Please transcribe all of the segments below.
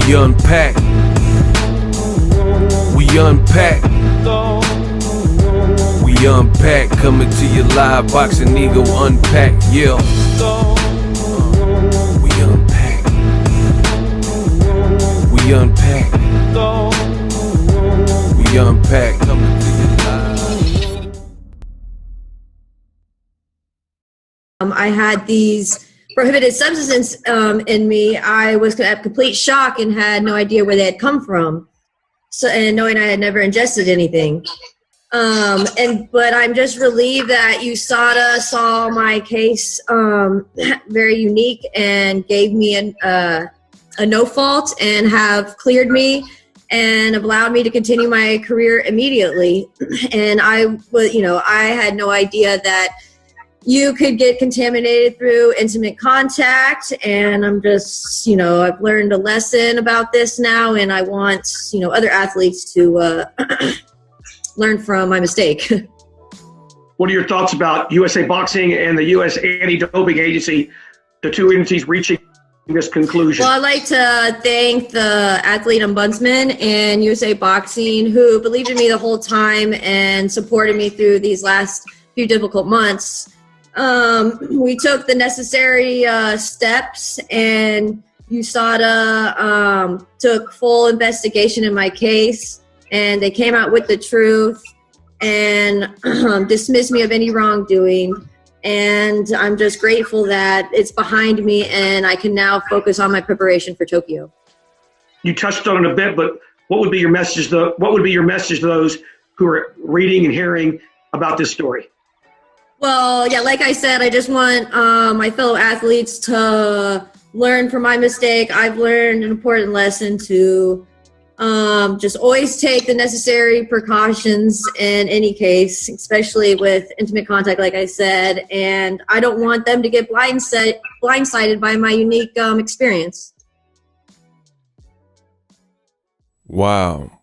We unpack. We unpack. We unpack. Coming to you live. Boxingego unpack. Yeah. We unpack. We unpack. We unpack. Coming to you live. I had these prohibited substances in me. I was at complete shock and had no idea where they had come from. So, and knowing I had never ingested anything. But I'm just relieved that USADA saw my case very unique and gave me a no fault and have cleared me and have allowed me to continue my career immediately. And I had no idea that you could get contaminated through intimate contact, and I'm just, I've learned a lesson about this now, and I want, other athletes to learn from my mistake. What are your thoughts about USA Boxing and the U.S. Anti-Doping Agency, the two entities reaching this conclusion? Well, I'd like to thank the athlete ombudsman and USA Boxing, who believed in me the whole time and supported me through these last few difficult months. We took the necessary steps, and USADA took full investigation in my case, and they came out with the truth and dismissed me of any wrongdoing. And I'm just grateful that it's behind me, and I can now focus on my preparation for Tokyo. You touched on it a bit, but what would be your message to those who are reading and hearing about this story? Well, yeah, like I said, I just want my fellow athletes to learn from my mistake. I've learned an important lesson to just always take the necessary precautions in any case, especially with intimate contact, like I said. And I don't want them to get blindsided by my unique experience. Wow.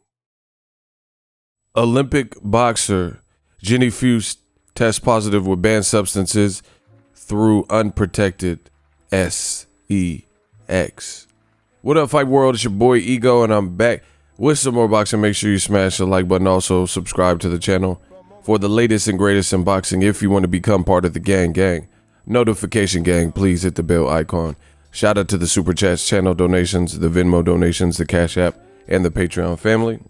Olympic boxer Jenny Fuchs tests positive with banned substances through Unprotected CHECC. What up, Fight World? It's your boy Ego, and I'm back with some more boxing. Make sure you smash the like button. Also, subscribe to the channel for the latest and greatest in boxing. If you want to become part of the gang, notification gang, please hit the bell icon. Shout out to the Super Chats, channel donations, the Venmo donations, the Cash App, and the Patreon family.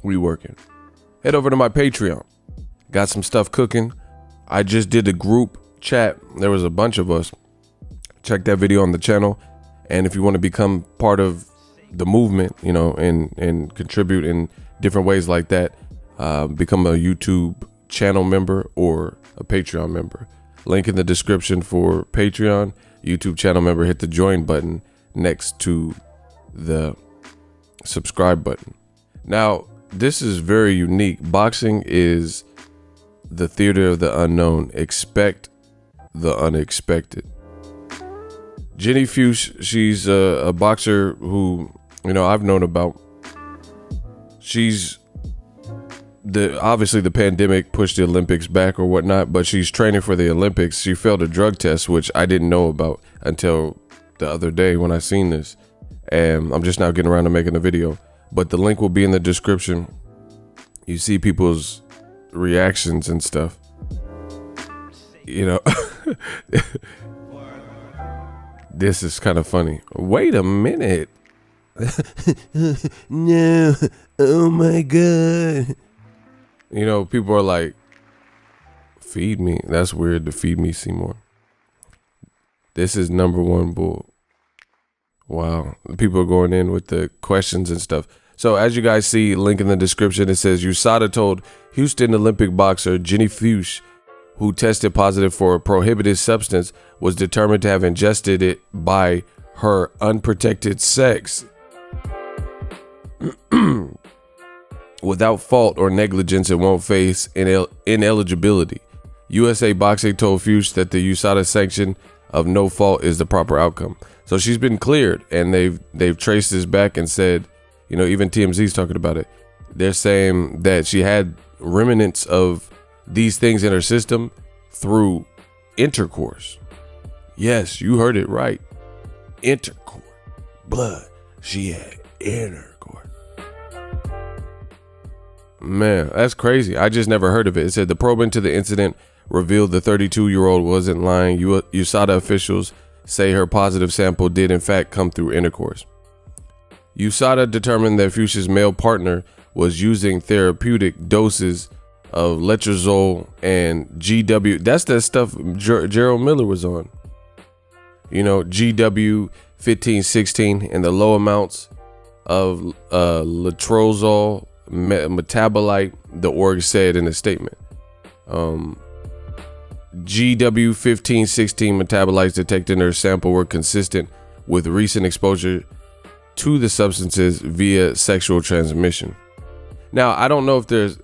We working. Head over to my Patreon. Got some stuff cooking. I just did a group chat. There was a bunch of us. Check that video on the channel. And if you want to become part of the movement, and contribute in different ways like that, become a YouTube channel member or a Patreon member. Link in the description for Patreon. YouTube channel member, hit the join button next to the subscribe button. Now, this is very unique. Boxing is the theater of the unknown. Expect the unexpected. Jenny Fuchs, she's a boxer who, I've known about. Obviously the pandemic pushed the Olympics back or whatnot, but she's training for the Olympics. She failed a drug test, which I didn't know about until the other day when I seen this. And I'm just now getting around to making a video. But the link will be in the description. You see people's reactions and stuff. This is kind of funny. Wait a minute. No. Oh my God. People are like, feed me. That's weird to feed me, Seymour. This is number one bull. Wow. People are going in with the questions and stuff. So as you guys see, link in the description, it says USADA told Houston Olympic boxer Jenny Fuchs, who tested positive for a prohibited substance, was determined to have ingested it by her unprotected sex without fault or negligence and won't face ineligibility. USA Boxing told Fuchs that the USADA sanction of no fault is the proper outcome. So she's been cleared, and they've traced this back and said, even TMZ's talking about it. They're saying that she had remnants of these things in her system through intercourse. Yes, you heard it right. Intercourse. Blood. She had intercourse. Man, that's crazy. I just never heard of it. It said the probe into the incident revealed the 32-year-old wasn't lying. USADA officials say her positive sample did in fact come through intercourse. USADA determined that Fuchsia's male partner was using therapeutic doses of letrozole and GW. That's that stuff Gerald Miller was on. You know, GW 1516 and the low amounts of letrozole metabolite, the org said in a statement. GW 1516 metabolites detected in her sample were consistent with recent exposure to the substances via sexual transmission. Now, I don't know if there's,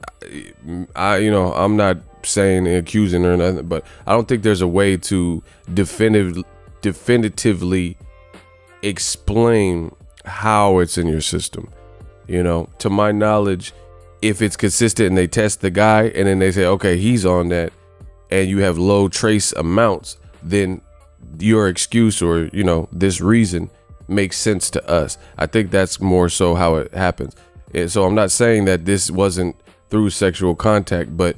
I'm not saying accusing or nothing, but I don't think there's a way to definitively explain how it's in your system. You know, to my knowledge, if it's consistent and they test the guy and then they say, okay, he's on that, and you have low trace amounts, then your excuse or, this reason makes sense to us. I think that's more so how it happens. And so I'm not saying that this wasn't through sexual contact, but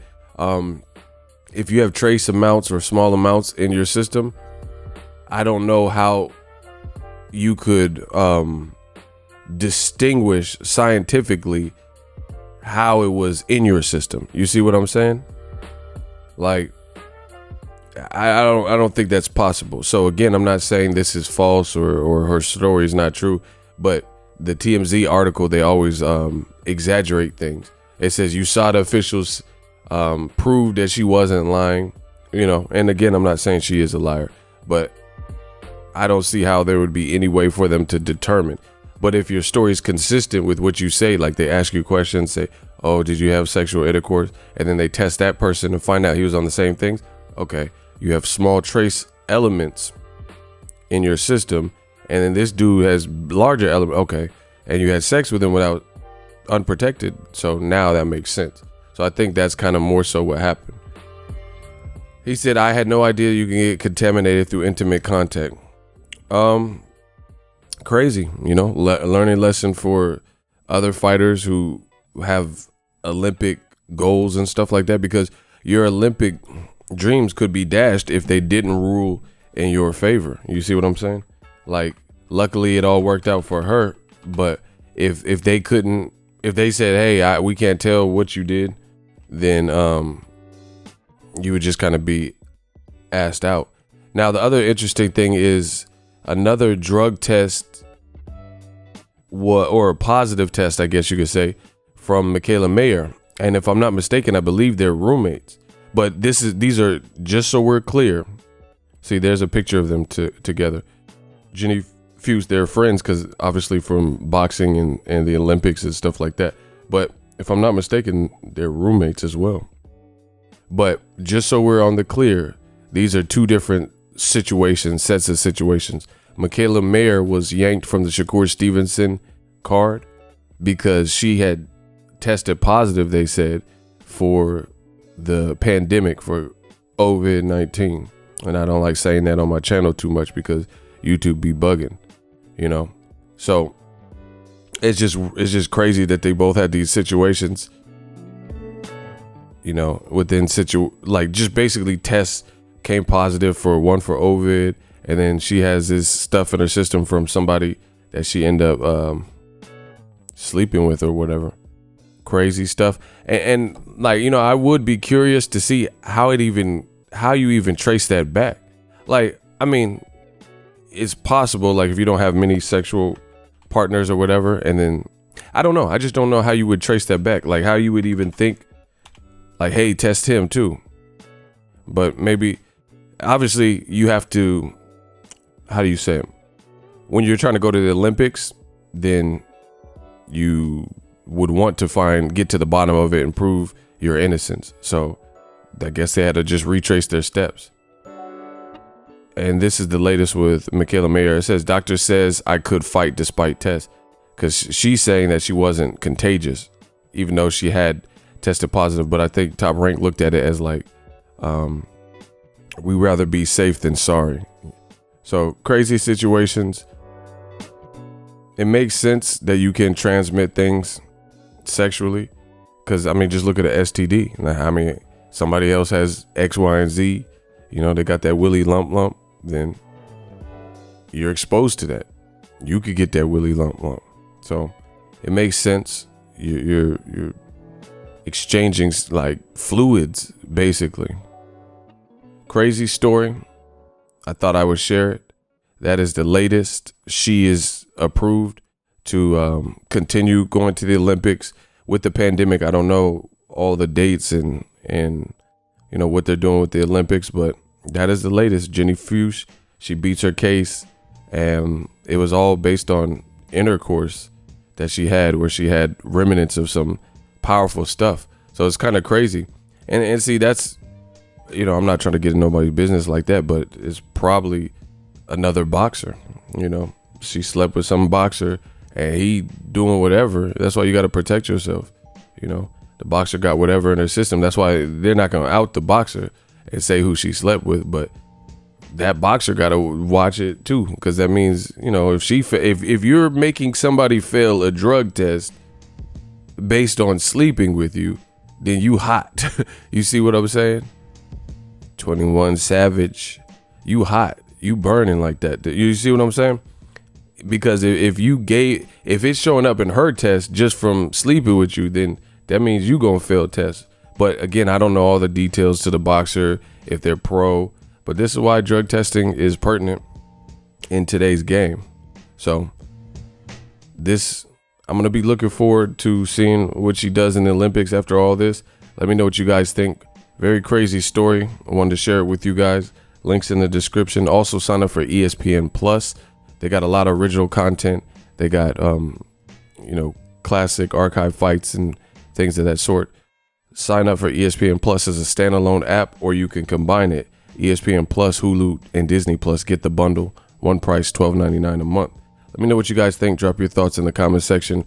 if you have trace amounts or small amounts in your system, I don't know how you could distinguish scientifically how it was in your system. You see what I'm saying? Like, I don't think that's possible. So again, I'm not saying this is false or her story is not true, but the TMZ article, they always exaggerate things. It says USADA officials proved that she wasn't lying, and again, I'm not saying she is a liar, but I don't see how there would be any way for them to determine. But if your story is consistent with what you say, like they ask you questions, say, oh, did you have sexual intercourse? And then they test that person and find out he was on the same things. Okay, you have small trace elements in your system. And then this dude has larger elements. Okay, and you had sex with him without unprotected. So now that makes sense. So I think that's kind of more so what happened. He said, I had no idea you can get contaminated through intimate contact. Crazy, learning lesson for other fighters who have Olympic goals and stuff like that, because your Olympic dreams could be dashed if they didn't rule in your favor. You see what I'm saying? Like, luckily it all worked out for her, but if they said, hey, we can't tell what you did, then you would just kind of be asked out. Now, the other interesting thing is another drug test or a positive test, I guess you could say, from Michaela Mayer. And if I'm not mistaken, I believe they're roommates. But these are, just so we're clear. See, there's a picture of them together. Jenny Fuse, they're friends because obviously from boxing and the Olympics and stuff like that. But if I'm not mistaken, they're roommates as well. But just so we're on the clear, these are two different sets of situations. Michaela Mayer was yanked from the Shakur Stevenson card because she had tested positive, they said, for the pandemic, for COVID-19. And I don't like saying that on my channel too much because YouTube be bugging, So it's just crazy that they both had these situations, within just basically tests came positive for one for COVID, and then she has this stuff in her system from somebody that she ended up sleeping with or whatever. Crazy stuff. And I would be curious to see how you even trace that back. Like, I mean, it's possible, like, if you don't have many sexual partners or whatever, and then I don't know. I just don't know how you would trace that back. Like, how you would even think, like, hey, test him too. But maybe, obviously, you have to, how do you say it? When you're trying to go to the Olympics, then you would want to get to the bottom of it and prove your innocence. So I guess they had to just retrace their steps. And this is the latest with Michaela Mayer. It says, doctor says I could fight despite tests, because she's saying that she wasn't contagious, even though she had tested positive. But I think Top Rank looked at it as like, we rather be safe than sorry. So crazy situations. it makes sense that you can transmit things sexually. Because, I mean, just look at an STD. I mean, somebody else has X, Y, and Z. You know, they got that willy lump. Then you're exposed to that. You could get that willy lump. So it makes sense. You're exchanging like fluids, basically. Crazy story. I thought I would share it. That is the latest. She is approved to continue going to the Olympics. With the pandemic, I don't know all the dates and you know what they're doing with the Olympics, but that is the latest. Jenny Fuchs, she beats her case, and it was all based on intercourse that she had, where she had remnants of some powerful stuff. So it's kind of crazy. And see, that's, you know, I'm not trying to get in nobody's business like that, but it's probably another boxer. You know, she slept with some boxer and he doing whatever. That's why you got to protect yourself. You know, the boxer got whatever in her system. That's why they're not going to out the boxer and say who she slept with. But that boxer got to watch it too, because that means, you know, if you're making somebody fail a drug test based on sleeping with you, then you hot. You see what I'm saying? 21 Savage, you hot. You burning like that. You see what I'm saying? Because if it's showing up in her test just from sleeping with you, then that means you gonna fail tests. But again, I don't know all the details to the boxer, if they're pro, but this is why drug testing is pertinent in today's game. So I'm gonna be looking forward to seeing what she does in the Olympics after all this. Let me know what you guys think. Very crazy story. I wanted to share it with you guys. Links in the description. Also sign up for ESPN Plus. They got a lot of original content. They got, you know, classic archive fights and things of that sort. Sign up for ESPN Plus as a standalone app, or you can combine it. ESPN Plus, Hulu, and Disney Plus. Get the bundle. One price, $12.99 a month. Let me know what you guys think. Drop your thoughts in the comment section.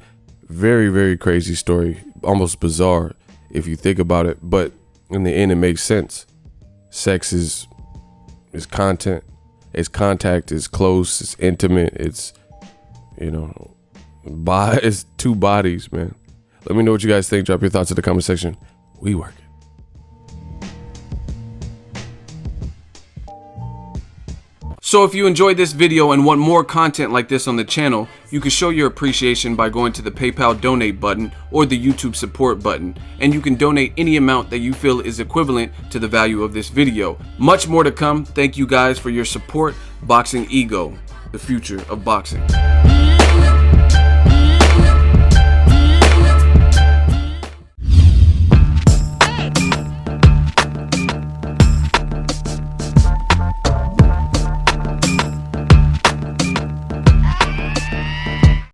Very, very crazy story. Almost bizarre if you think about it. But in the end, it makes sense. Sex is content. It's contact, it's close, it's intimate, it's, you know, it's two bodies, man. Let me know what you guys think. Drop your thoughts in the comment section. We work it. So if you enjoyed this video and want more content like this on the channel, you can show your appreciation by going to the PayPal donate button or the YouTube support button, and you can donate any amount that you feel is equivalent to the value of this video. Much more to come. Thank you guys for your support. Boxingego, the future of boxing.